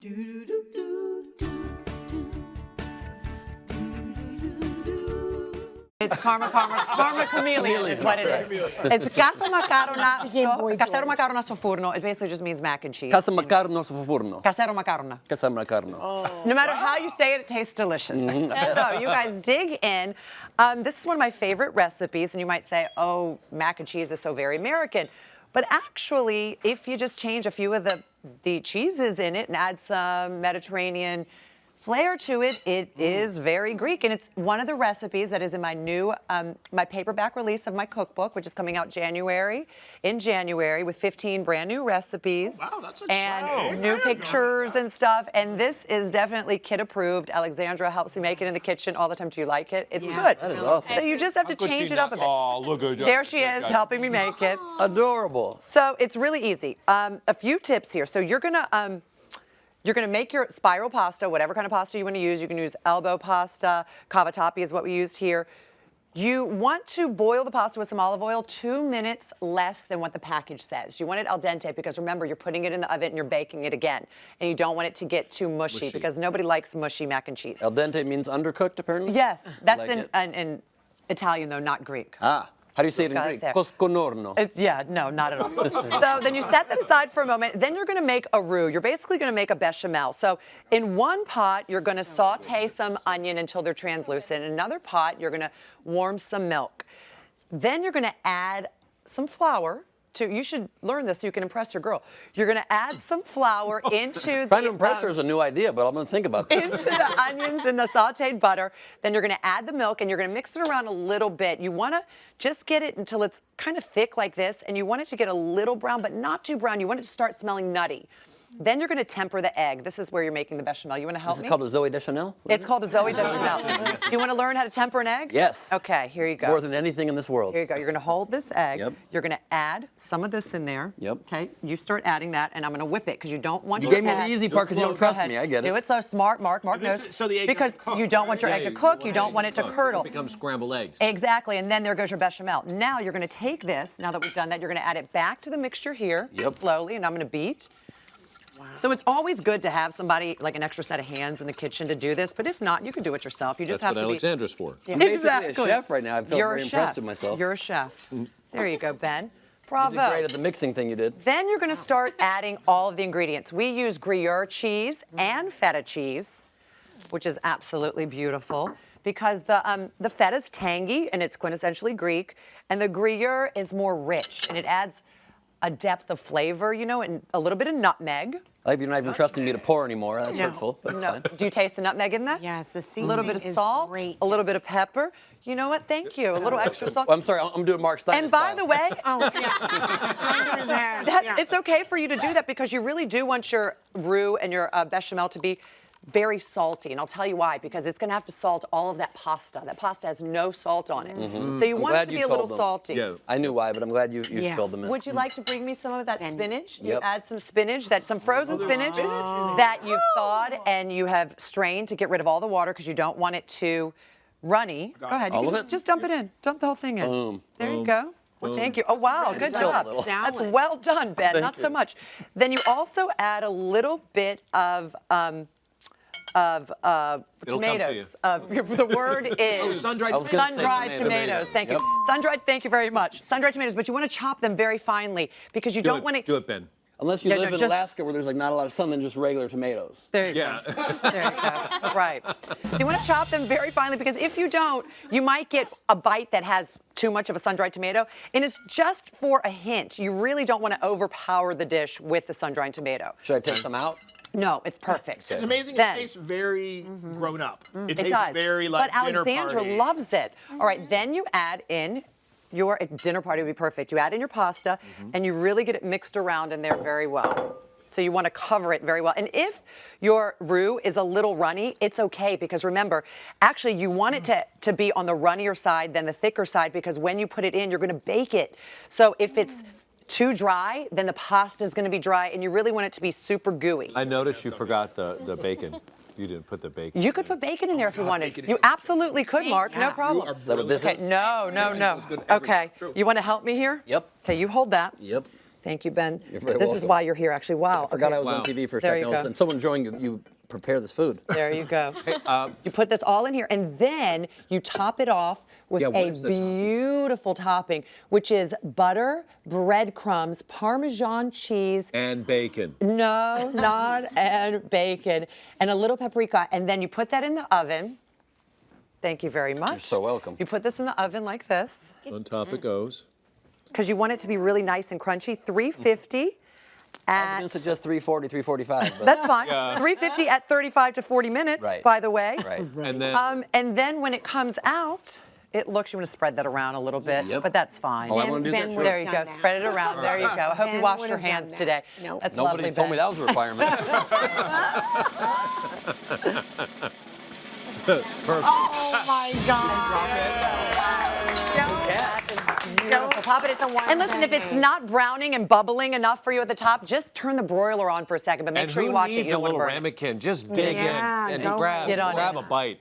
It's karma chameleon is what it is. It's caso macarona sul forno. It basically just means mac and cheese. Casa macarno sul forno. Casero macarona. Casa macarno. No matter how you say it, it tastes delicious. So you guys dig in. This is one of my favorite recipes, and you might say, oh, mac and cheese is so very American. But actually, if you just change a few of the cheeses in it and add some Mediterranean flair to it, it is very Greek. And it's one of the recipes that is in my new, my paperback release of my cookbook, which is coming out in January with 15 brand new recipes. Oh, wow, that's and new pictures and stuff. And this is definitely kid approved. Alexandra helps me make it in the kitchen all the time. Do you like it? It's good. That is awesome. So you just have to change it up a bit. Oh, look at that. There she is, helping me make it. Adorable. So it's really easy. A few tips here. So you're gonna make your spiral pasta, whatever kind of pasta you want to use. You can use elbow pasta. Cavatappi is what we used here. You want to boil the pasta with some olive oil 2 minutes less than what the package says. You want it al dente because remember, you're putting it in the oven and you're baking it again. And you don't want it to get too mushy. Because nobody likes mushy mac and cheese. Al dente means undercooked, apparently? Yes, that's like in Italian though, not Greek. Ah. How do you say it in Greek? Cosconorno. Yeah, no, not at all. So then you set that aside for a moment. Then you're going to make a roux. You're basically going to make a bechamel. So in one pot, you're going to saute some onion until they're translucent. In another pot, you're going to warm some milk. Then you're going to add some flour. You should learn this so you can impress your girl. You're going to add some flour into Trying to impress her is a new idea, but I'm going to think about that. Into the onions and the sauteed butter. Then you're going to add the milk and you're going to mix it around a little bit. You want to just get it until it's kind of thick like this, and you want it to get a little brown, but not too brown. You want it to start smelling nutty. Then you're going to temper the egg. This is where you're making the bechamel. You want to help me? Is it called a Zoe Deschanel? It's called a Zoe Deschanel. Do you want to learn how to temper an egg? Yes. Okay, here you go. More than anything in this world. Here you go. You're going to hold this egg. Yep. You're going to add some of this in there. Yep. Okay, you start adding that, and I'm going to whip it because you don't want You your gave me egg. the easy part because you don't trust me. I get it. Do it so smart. Mark knows. So the egg because doesn't cook, you don't want your right? egg to cook. You don't want it to curdle. It becomes scrambled eggs. Exactly, and then there goes your bechamel. Now you're going to take this, now that we've done that, you're going to add it back to the mixture here, slowly, and I'm going to beat. Wow. So it's always good to have somebody, like an extra set of hands in the kitchen to do this, but if not, you can do it yourself. You just That's have what to Alexandra's for. be... I'm basically a chef right now. I feel very impressed with myself. You're a chef. There you go, Ben. You Bravo. did great at the mixing thing you did. Then you're going to start adding all of the ingredients. We use Gruyere cheese and feta cheese, which is absolutely beautiful because the feta's tangy and it's quintessentially Greek, and the Gruyere is more rich and it adds a depth of flavor, you know, and a little bit of nutmeg. I hope you're not even trusting me to pour anymore. That's hurtful, but it's fine. Do you taste the nutmeg in that? Yes, the seasoning A little bit of salt, a little bit of pepper. You know what? Thank you. A little extra salt. Well, I'm sorry, I'm doing Mark Stein And by style. the way, yeah. it's okay for you to do that because you really do want your roux and your bechamel to be very salty, and I'll tell you why, because it's going to have to salt all of that pasta. That pasta has no salt on it. So you want it to be a little salty. Yeah. I knew why, but I'm glad you filled them in. Would you like to bring me some of that spinach? You Yep. add some spinach, some frozen spinach that you've thawed and you have strained to get rid of all the water because you don't want it to runny. Go ahead. All You of can it? just dump it in. Dump the whole thing in. Boom. There you go. Well, thank you. Oh, wow. Good Just a job. little. That's well done, Ben. Thank Not you. so much. Then you also add a little bit of tomatoes. The word is sun-dried I was gonna say sun-dried tomatoes. Thank you. Yep. Sun-dried. Thank you very much. Sun-dried tomatoes, but you want to chop them very finely because you don't want to. Do it, Ben. Unless you Yeah, live no, in just- Alaska where there's like not a lot of sun, then just regular tomatoes. There you go. There you go. Right. So you want to chop them very finely because if you don't, you might get a bite that has too much of a sun-dried tomato. And it's just for a hint. You really don't want to overpower the dish with the sun-dried tomato. Should I take some out? No, it's perfect. It's amazing. Then- It tastes very grown up. It It tastes does. very like but dinner Alexandra party. loves it. All right, then you add in your dinner party would be perfect. You add in your pasta and you really get it mixed around in there very well. So you want to cover it very well. And if your roux is a little runny, it's okay because remember, actually you want it to be on the runnier side than the thicker side because when you put it in, you're going to bake it. So if it's too dry, then the pasta is going to be dry and you really want it to be super gooey. I noticed you forgot the bacon. You didn't put the bacon. You could put bacon in there if you wanted. You absolutely could, Mark. No problem. Is that what this Okay, is? no. Okay, you want to help me here? Yep. Okay, you hold that. Yep. Thank you, Ben. You're very This is welcome. why you're here, actually. Wow. I forgot okay. I was on TV for a There second. you go. And someone enjoying you prepare this food. There you go. You put this all in here, and then you top it off with Yeah, what a is the topping? beautiful topping, which is butter, breadcrumbs, Parmesan cheese. And bacon. No, not and bacon, and a little paprika, and then you put that in the oven. Thank you very much. You're so welcome. You put this in the oven like this, On top it goes. because you want it to be really nice and crunchy. 350 I was at. going to suggest 340, 345. But That's fine. 350 at 35 to 40 minutes, Right. by the way. Right. And then And then when it comes out, it looks, you want to spread that around a little bit, Yep. but that's fine. Oh, I want to do Ben that. would Sure. There you go. done that. Spread it around. There you go. I hope you Ben washed would your have done hands that. today. Nope. That's Nobody lovely, told me Ben. that was a requirement. Oh my God. Beautiful. Pop it. And listen, if it's not browning and bubbling enough for you at the top, just turn the broiler on for a second, but make And sure who you watch it. needs You a don't want to little burn it. ramekin? Just dig Yeah, in and go grab Get on a it. bite.